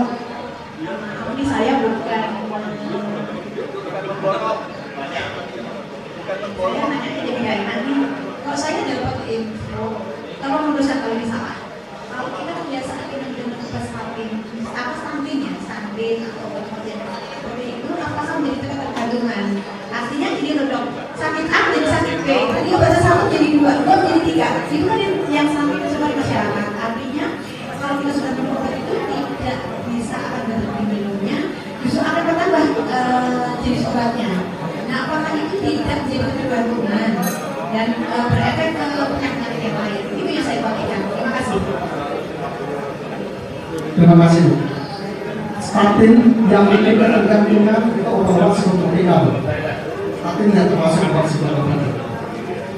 ini saya bukan saya nanya jadi dari nanti. Kalau saya dapat info, kalau menurut saya kalau ini salah, kalau kita kebiasaan dengan statin, statin atau obat-obatan seperti itu, apakah menjadi ketergantungan? Artinya gini loh dok, sakit A jadi sakit B, tadi obat satu jadi 2, 2 jadi 3. Itu kan yang sampai tersebar di masyarakat. Artinya kalau kita sudah minum obat itu tidak bisa akan berhenti minumnya, justru akan bertambah jenis obatnya. Nah, apakah itu tidak menjadi ketergantungan dan berefek ke penyakit yang lain? Itu yang saya bagikan. Terima kasih. Terima kasih. Statin yang bikin ketergantungan itu obat psikotropika. Statin tidak termasuk obat psikotropika.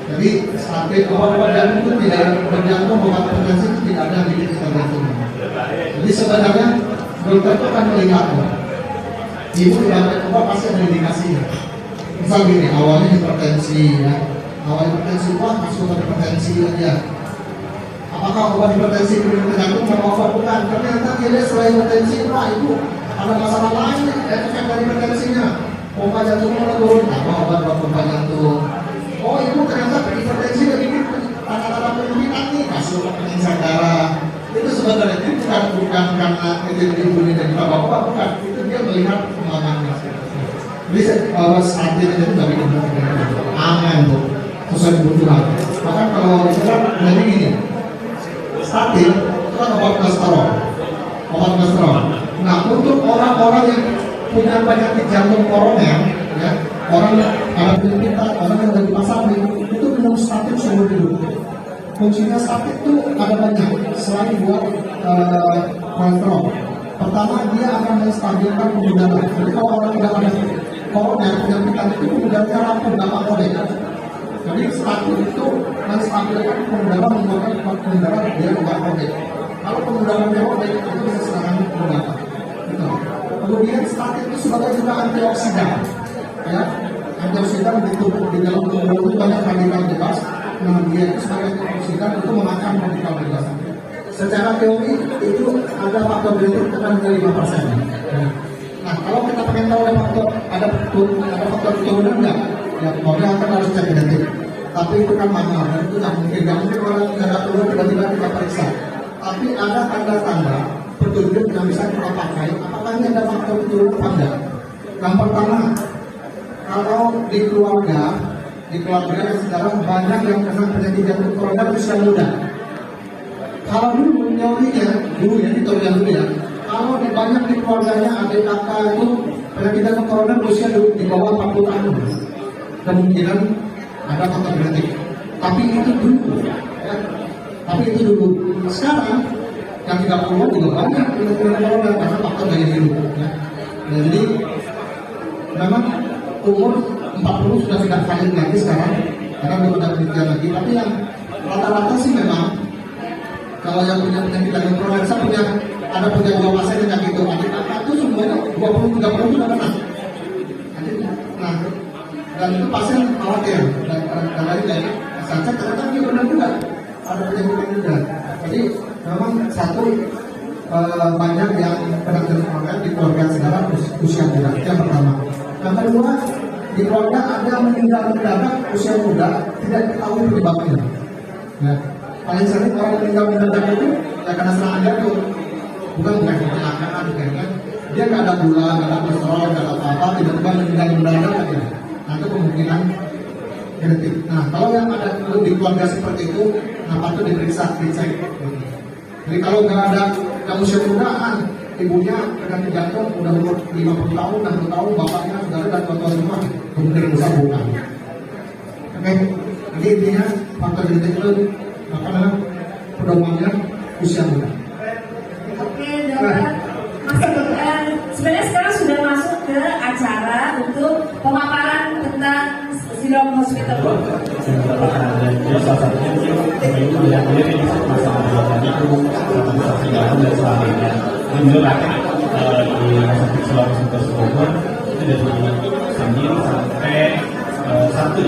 Jadi statin obat jantung itu tidak berjantung, obat hipertensi itu tidak ada yang bikin ketergantungan. Jadi sebenarnya dokter itu akan melihat ibu tidak obat pasti ada indikasinya. Misal gini, awalnya hipertensi ya. Awal hipertensi masuk ke hipertensi aja. Apakah obat hipertensi itu tergantung sama obat? Bukan. Ternyata dia selain hipertensi itu ada masalah lain efek dari hipertensinya. Pompa jantungnya mulai turun. Apa obat buat pompa jantung? Oh ibu ternyata hipertensi lebih tanda-tanda penyempitan nih. Kasih obat pengencer darah. Itu sebenarnya itu bukan karena itu ibu ini dan bapak bukan. Itu dia melihat perkembangannya. Bisa statin itu nggak bikin aman bu. Sesuai kebutuhan. Bahkan kalau misalnya jadi gini. Statin itu kan obat kolesterol. Nah untuk orang-orang yang punya penyakit jantung koroner, ya, orang yang ada penyempitan, orang yang dari pasar itu minum statin seumur hidup. Fungsinya statin itu ada banyak selain buat kolesterol. Pertama dia akan menstabilkan pembuluh darah. Jadi kalau orang tidak ada koroner penyempitan itu pembuluh darahnya rapuh, gampang robek. Jadi statin itu menstabilkan pembuluh darah, membuatkan pembuluh darah dia tidak robek. Kalau pembuluh darahnya robek itu bisa serangan pembuluh darah. Kemudian statin itu sebagai juga antioksidan, ya. Antioksidan di tubuh, di dalam tubuh itu banyak radikal bebas. Nah dia itu sebagai antioksidan itu memakan radikal bebas. Secara teori itu ada faktor genetik akan menjadi 5%. Nah kalau kita pengen tahu ada faktor keturunan enggak? Ya pokoknya akan harus cek genetik. Tapi itu kan mahal, dan itu nggak mungkin orang nggak ada turun tiba-tiba kita periksa. Tapi ada tanda-tanda petunjuk yang bisa kita pakai. Apakah ini ada faktor keturunan apa enggak? Yang pertama, kalau di keluarga yang sekarang banyak yang kena penyakit jantung koroner usia muda. Kalau dulu teorinya, ini teori dulu ya. Kalau di banyak di keluarganya adik kakak itu penyakit jantung koroner usia di bawah 40 tahun. Kemungkinan ada faktor genetik. Tapi itu dulu, ya. Sekarang yang 30-an juga banyak penyakit koroner karena faktor gaya hidup. Ya. Jadi memang umur 40 sudah tidak valid lagi sekarang karena belum ada penelitian lagi. Tapi yang rata-rata sih memang kalau yang punya penyakit jantung koroner, saya ada punya 2 pasien yang gitu. Adik kakak itu semuanya 20-30 sudah kena. Nah, Dan itu pasien khawatir dan kadang-kadang dari saja ternyata dia benar juga ada penyakit juga. Jadi memang satu banyak yang benar-benar di keluarga sekarang usia muda, itu yang pertama. Yang kedua, di keluarga ada meninggal mendadak usia muda tidak diketahui penyebabnya. Ya, paling sering orang meninggal mendadak itu ya karena serangan jantung, bukan kecelakaan, kan? Dia nggak ada gula, nggak ada kolesterol, nggak ada apa-apa, tiba-tiba meninggal mendadak aja. Nah itu kemungkinan genetik. Nah kalau yang ada di keluarga seperti itu, nah patut diperiksa, dicek. Jadi kalau nggak ada yang usia mudaan, ibunya penyakit jantung udah umur 50 tahun, 60 tahun, bapaknya saudara dan tua semua, kemungkinan besar bukan. Oke, jadi intinya faktor genetik itu apa namanya pedomannya usia muda. Oke, dokter. Sebenarnya sekarang sudah masuk ke acara untuk pemaparan tentang Siloam Hospital. Dan salah satunya itu yang ini masalah itu transaksi dalam dan sebagainya. Ini juga di rumah sakit Siloam Hospital Bogor itu dari Senin sampai Sabtu.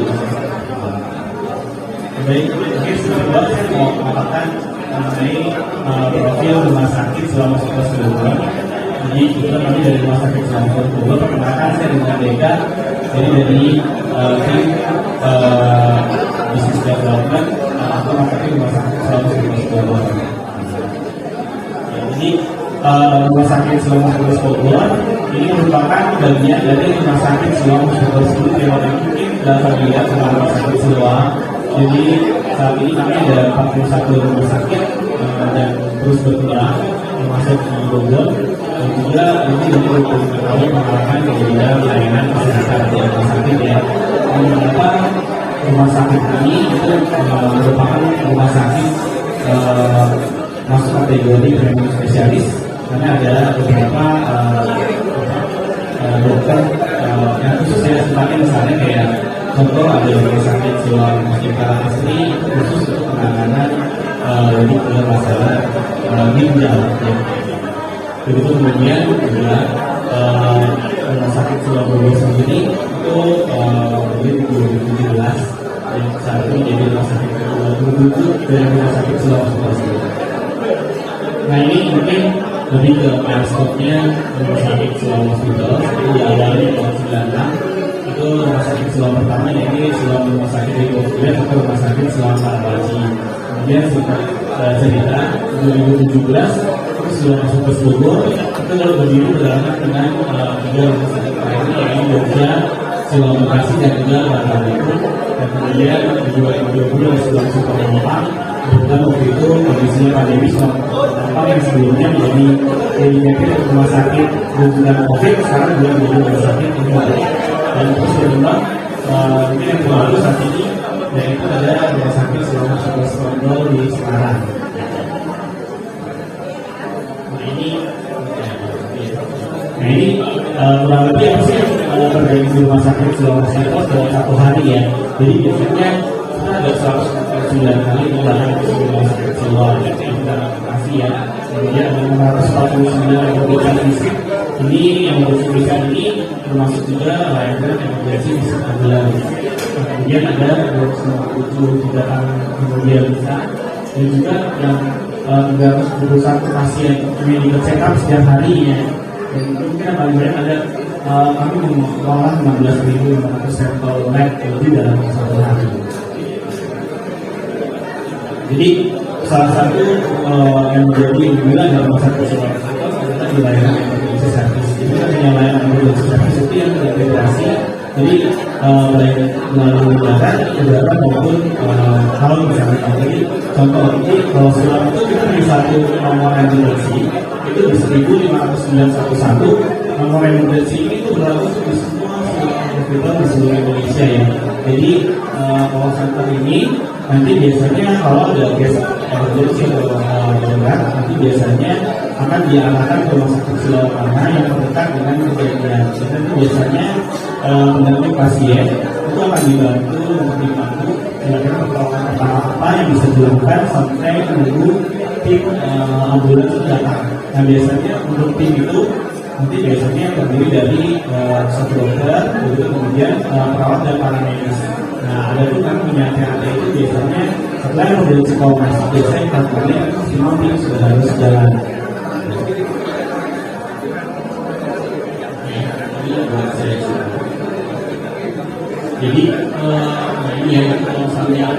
Baik, mungkin sebelumnya saya mau mengatakan mengenai profil rumah sakit Siloam Hospital Bogor. Jadi kita kami dari rumah sakit Siloam Hospital Bogor, perkenalkan saya dengan Deka. Jadi dari tim bisnis development atau marketing rumah sakit Siloam Hospital Bogor. Jadi rumah sakit Siloam Hospital Bogor ini merupakan bagian dari rumah sakit Siloam Hospital Bogor yang mungkin dalam dilihat sama rumah sakit Siloam. Jadi saat ini kami ada 41 rumah sakit dan terus berkembang termasuk di Bogor. Dan juga ini untuk mengetahui pengalaman kemudian layanan kesehatan di rumah sakit ya. Beberapa rumah sakit ini itu merupakan rumah sakit masuk kategori premium spesialis karena ada beberapa dokter yang khusus ya, seperti misalnya kayak contoh ada rumah sakit Siloam Hospital Asri itu khusus untuk penanganan lebih ke masalah ginjal ya. Begitu kemudian juga rumah sakit Siloam Bogor sendiri itu di 2017 yang saat ini jadi rumah sakit ke-27 dari rumah sakit Siloam Hospital. Nah ini mungkin lebih ke milestone-nya rumah sakit Siloam Hospital itu diawali tahun 96. Itu rumah sakit Siloam pertama yaitu Siloam Rumah Sakit di Bogor atau Rumah Sakit Siloam Karawaci. Kemudian cerita 2017 Siloam Hospital Bogor itu lalu berdiri berdasarkan dengan tiga rumah sakit lainnya yaitu Jogja, Siloam Bekasi dan juga Bangkalan. Dan kemudian di 2020 ada Siloam Sukabumi. Kemudian waktu itu kondisinya pandemi Siloam yang sebelumnya menjadi dedicated rumah sakit rujukan COVID, sekarang juga menjadi rumah sakit kembali. Dan terus berkembang mungkin yang terlalu saat ini yaitu ada rumah sakit Siloam Hospital di Semarang. Nah ini kurang lebih apa sih terjadi di rumah sakit Siloam Hospital dalam satu hari ya. Jadi biasanya kita ada 109 kali membahas di rumah sakit Siloam yang kita kasih ya. Kemudian ada 649 pemeriksaan fisik. Ini yang pemeriksaan ini termasuk juga layanan emergency fisik ambulans. Kemudian ada 297 tindakan kemudian bisa dan juga yang 321 pasien medical check up setiap harinya. Dan mungkin yang paling banyak ada kami mengolah 16.500 sampel lab lebih dalam satu hari. Jadi salah satu yang menjadi unggulan dalam rumah sakit Siloam adalah di layanan emergency service. Jadi hanya layanan emergency service itu yang terintegrasi. Jadi melalui udara maupun hal misalnya. Jadi contoh ini kalau Siloam itu kita di satu nomor emergency itu di 1591 nomor emergency ini itu berlaku di semua hospital di seluruh Indonesia ya. Jadi call center ini nanti biasanya kalau ada case emergency atau darurat nanti biasanya akan diarahkan ke rumah sakit Siloam mana yang terdekat dengan kejadian. Dan biasanya pendamping pasien itu akan dibantu untuk dibantu kira-kira pertolongan pertama apa yang bisa dilakukan sampai menunggu tim ambulans itu datang. Nah biasanya untuk tim itu nanti biasanya terdiri dari satu dokter, kemudian perawat dan paramedis. Nah, ada tuh kan punya THT itu biasanya setelah model psikomas, biasanya kalkulnya sinoptik sudah harus jalan. Jadi ini ya kalau misalnya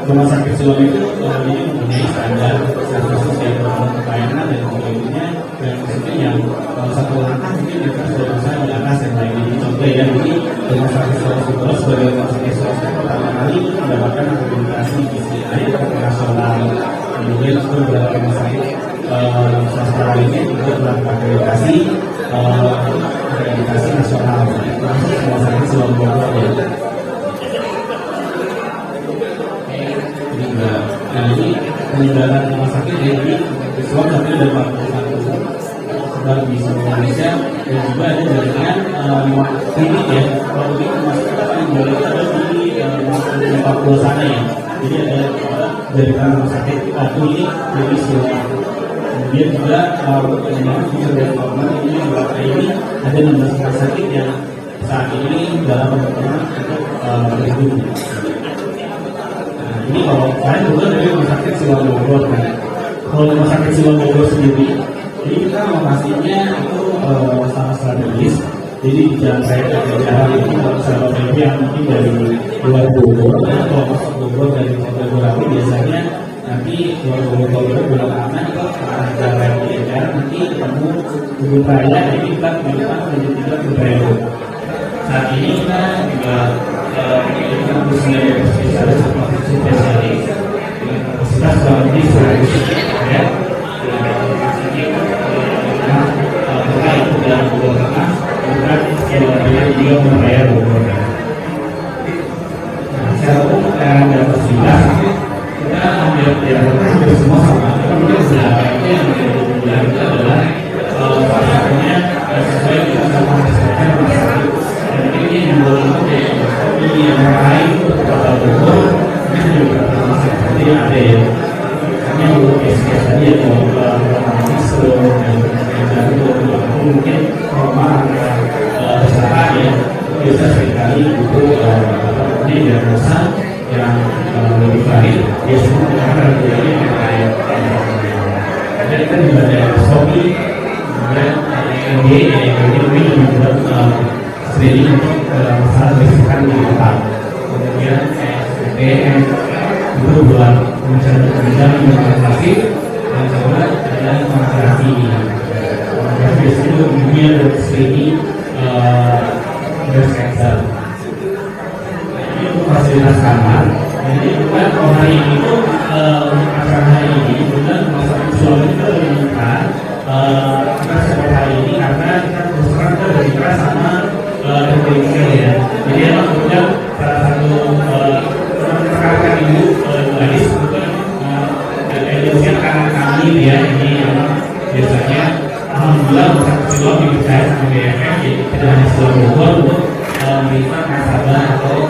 rumah sakit Siloam itu ini mempunyai standar khusus yang pelayanan dan kemudiannya dan maksudnya yang satu langkah mungkin kita sudah bisa di atas yang lain. Jadi contoh ya, jadi rumah sakit Siloam itu sebagai rumah sakit swasta pertama kali mendapatkan akreditasi BCI internasional. Kemudian itu beberapa rumah sakit swasta lainnya juga melakukan akreditasi nasional, termasuk rumah sakit Siloam Bogor ya. Nah ini penyebaran rumah sakit jadi Siloam tapi ada 41 sebar di seluruh Indonesia dan juga ada jaringan klinik ya. Kalau ini rumah sakit paling banyak ada di Papua sana ya. Jadi ada jaringan rumah sakit klinik dari Siloam. Kemudian juga pengembangan fitur development ini ada 16 rumah sakit yang saat ini dalam pembangunan untuk berhidup. Ini kalau saya juga dari rumah sakit Siloam Bogor kan. Kalau rumah sakit Siloam Bogor sendiri, jadi kita lokasinya itu sangat strategis. Jadi di jalan raya Jalan ini kalau sahabat PP yang mungkin dari luar Bogor atau masuk Bogor dari kota Borawi biasanya nanti luar Bogor belok kanan ke arah jalan raya Jalan nanti ketemu Kebun Raya. Jadi kita memang menjadi Kebun Raya. Saat ini kita juga kampus yang spesialis spesialis dengan kapasitas kurang lebih 100 ya. Terkait dengan Bogor Tengah, bukan yang juga membayar Bogor. Nah, secara umum dan fasilitas kita ambil hampir semua sama. Kemudian sebenarnya yang menjadi itu adalah salah satunya sesuai dengan sama kesehatan masyarakat. Dan ini yang membuat yang lain kota Bogor ini juga seperti ada ya hanya untuk SKS tadi atau mahasiswa dan mungkin trauma kesalahan ya bisa seringkali butuh diagnosa yang lebih baik ya semua karena terjadi ada kita juga ada SOPI kemudian MBA juga screening untuk masalah risiko di depan. Kemudian SPM itu buat mencari informasi dan juga ada komunikasi. Komunikasi itu dunia dan screening breast cancer. Ini untuk fasilitas kamar. Jadi bukan hari ini itu acara hari ini bukan masalah suami itu meminta kita seperti hari ini karena kita terus terang kita berbicara sama Indonesia ya. Jadi emang kemudian salah satu rekan ibu gadis bukan Indonesia karena kami ya ini biasanya alhamdulillah besar Siloam dipercaya sama BFF jadi tidak hanya Siloam Bogor untuk menerima nasabah atau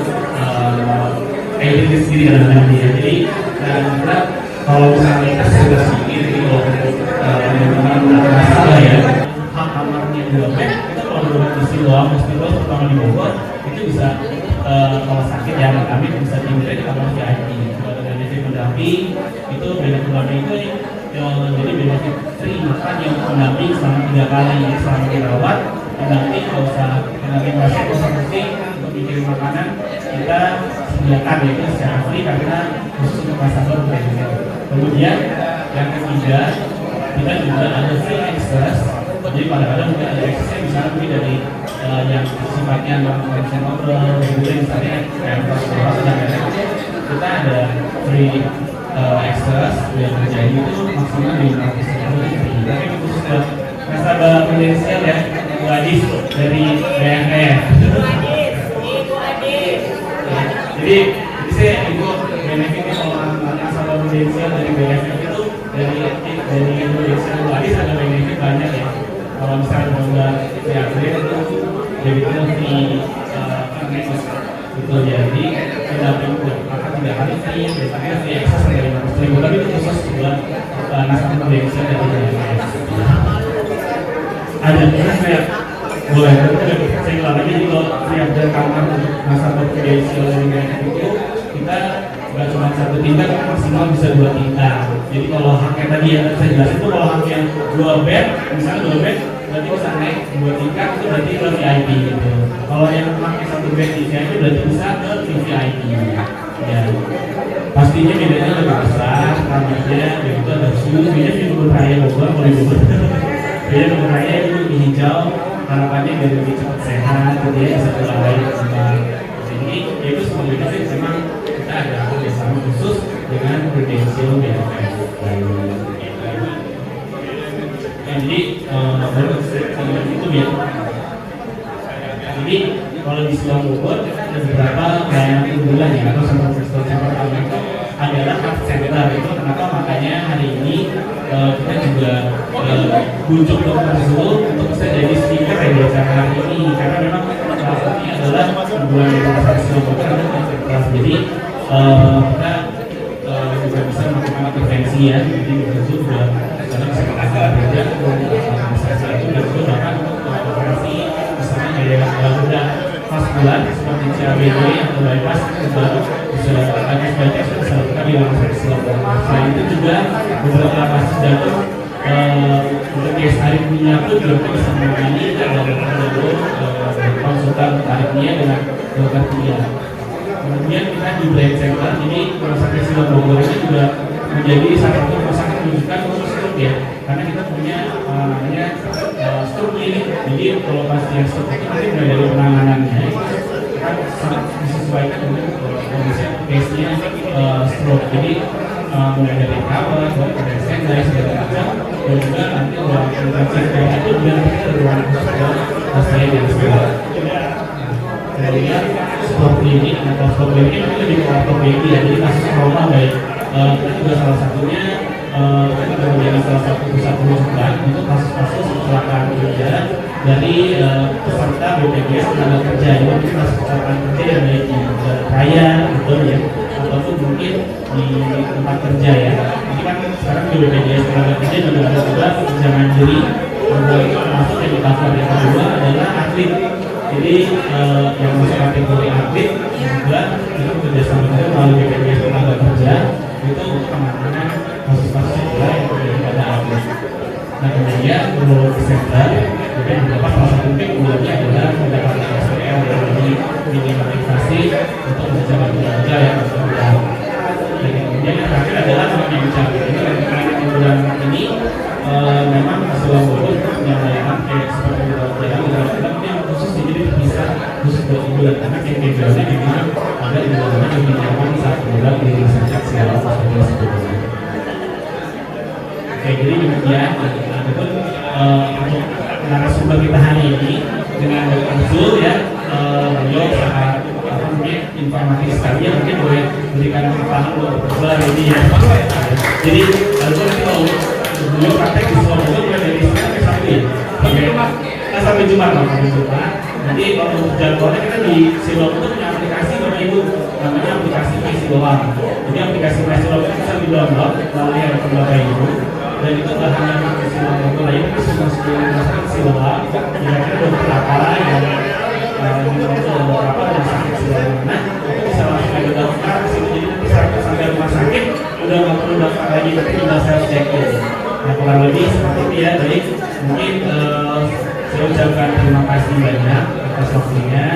identitas sendiri dalam dia. Jadi kita kalau misalnya kita sudah sedikit ini kalau teman-teman nasabah ya hak kamarnya juga di Siloam, hospital terutama di Bogor itu bisa kalau sakit ya kami bisa diminta kamar VIP. Kalau ada benefit pendamping itu benefit pendamping itu jadi benefit free makan yang pendamping selama 3 kali selama dirawat pendamping kalau usah pendamping pasien kalau usah pusing untuk mikirin makanan kita sediakan yaitu secara free karena khusus untuk nasabah benefit. Kemudian yang ketiga kita juga ada free extras. Jadi kadang-kadang mungkin ada eksesnya misalnya mungkin dari yang sifatnya non-konvensional, kemudian misalnya kayak transportasi dan lain-lain kita ada free extras yang terjadi itu maksimal di 500 ribu. Tapi khusus buat nasabah potensial ya, Bu Adis dari BFF. Jadi saya ikut benefitnya kalau nasabah potensial dari BFF itu dari Indonesia Bu Adis ada benefit banyak ya. Kalau misalnya udah diupgrade itu debitnya di itu jadi pendamping maka 3 kali free biasanya free akses dari 500.000 tapi itu khusus buat nasabah Indonesia dari BFF. ada karena saya boleh saya ulang lagi, jadi kalau siap rekaman untuk masa confidential itu kita nggak cuma satu tingkat, maksimal bisa 2 tingkat. Jadi kalau haknya tadi yang saya jelasin itu kalau hak yang 2 bed, misalnya 2 bed berarti bisa naik 2 tingkat, itu berarti ke VIP gitu. Kalau yang pakai 1 bed di VIP berarti bisa ke VIP ya. Pastinya bedanya lebih besar, kamarnya begitu ada suhu, bedanya di Bogor Raya Bogor, kalau di Bogor beda Bogor Raya itu lebih hijau, harapannya biar lebih cepat sehat, gitu ya, bisa pulang lagi ke rumah. Jadi ya itu sebenarnya sih memang kita ada kerjasama khusus dengan Prudential BFF. Jadi baru itu ya. Jadi kalau di Silang Bogor ada beberapa layanan unggulan ya, atau center pertama itu adalah health center. Itu kenapa makanya hari ini kita juga bujuk Dr. Zul untuk bisa jadi speaker di acara hari ini, karena memang salah satunya adalah unggulan di Rumah Silang Bogor ada konsentrasi. Jadi kita juga bisa melakukan intervensi ya. Jadi Dr. Zul juga karena bisa melakukan kerja itu dan juga bahkan untuk operasi misalnya kayak udah pas bulan seperti CABG atau bypass juga bisa ada sebaiknya bisa lakukan di Rumah Silang Bogor. Selain itu juga beberapa kasus jantung untuk case aritmia pun juga bisa menangani dalam konsultan aritmia dengan dokter Tia. Kemudian kita di Brain Center, jadi Rumah Sakit Silang Bogor ini juga menjadi salah satu rumah sakit rujukan untuk stroke ya, karena kita punya namanya stroke clinic. Jadi kalau pasien stroke itu nanti mulai dari penanganannya kan sangat disesuaikan dengan kondisi case-nya stroke. Jadi mulai dari cover, dari standar segala macam, dan juga nanti ruang intensif kayak itu juga nanti ada ruang khusus buat pasien yang stroke. Kemudian stroke clinic atau stroke clinic itu lebih ke ortopedi ya, jadi kasus trauma baik itu juga salah satunya kita juga menjadi salah satu pusat rujukan untuk kasus-kasus kecelakaan kerja dari peserta BPJS tenaga kerja. Jadi kasus kecelakaan kerja yang baik di jalan raya gitu ya, ataupun mungkin di tempat kerja ya. Jadi kan sekarang di BPJS tenaga kerja juga ada juga pekerja mandiri, termasuk yang di cover yang kedua adalah atlet. Jadi yang masuk kategori atlet juga kita bekerjasama dengan melalui BPJS tenaga kerja itu untuk penanganan kasus-kasus yang terjadi pada atlet. Nah kemudian menurut center juga beberapa salah satu keunggulannya adalah mendapatkan SPL yang lebih minimalisasi untuk menjaga kerja yang berkembang. Dan kemudian yang terakhir adalah bicara. Jadi keunggulan ini memang Silang Bogor yang layanan kayak seperti udah yang khusus jadi terpisah khusus buat unggulan, karena kayak memang ada unggulan yang dinyatakan saat unggulan di rumah sakit Silang Bogor sebelumnya. Oke, jadi demikian untuk narasumber kita hari ini dengan Dr. Zul ya, beliau sangat informatif sekali ya, mungkin boleh berikan pengetahuan buat Dr. hari ini ya. Jadi nanti kalau beliau praktek di Silang Bogor dari Senin ke Sabtu ya, sampai Jumat lah, sampai Jumat. Nanti kalau jadwalnya kita di Silang Bogor punya aplikasi Bapak Ibu, namanya aplikasi Misi Doang. Jadi aplikasi Misi Doang itu bisa di-download melalui handphone Bapak Ibu. Dan itu tak hanya pakai Silang Bogor lain, tapi semua sekalian masyarakat Silang. Kira-kira dokter apa yang dokter apa yang sakit Silang mana, itu bisa langsung ada daftar ke situ. Jadi nanti sampai rumah sakit udah nggak perlu daftar lagi, tapi tinggal self check in. Nah kurang lebih seperti itu ya. Jadi mungkin saya ucapkan terima kasih banyak atas waktunya.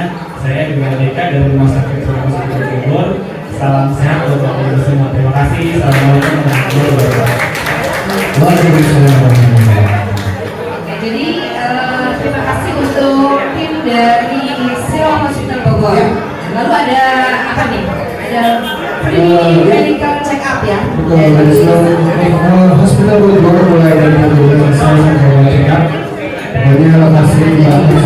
Saya Bima Deka dari Rumah Sakit Bogor. Salam sehat buat Bapak Ibu semua. Terima kasih. Assalamualaikum warahmatullahi wabarakatuh. Jadi terima kasih untuk tim dari Silang Hospital Bogor. Lalu ada apa nih? Ada free medical check up ya? Hospital Bogor mulai dari pagi sampai check up. Pokoknya lokasi bagus.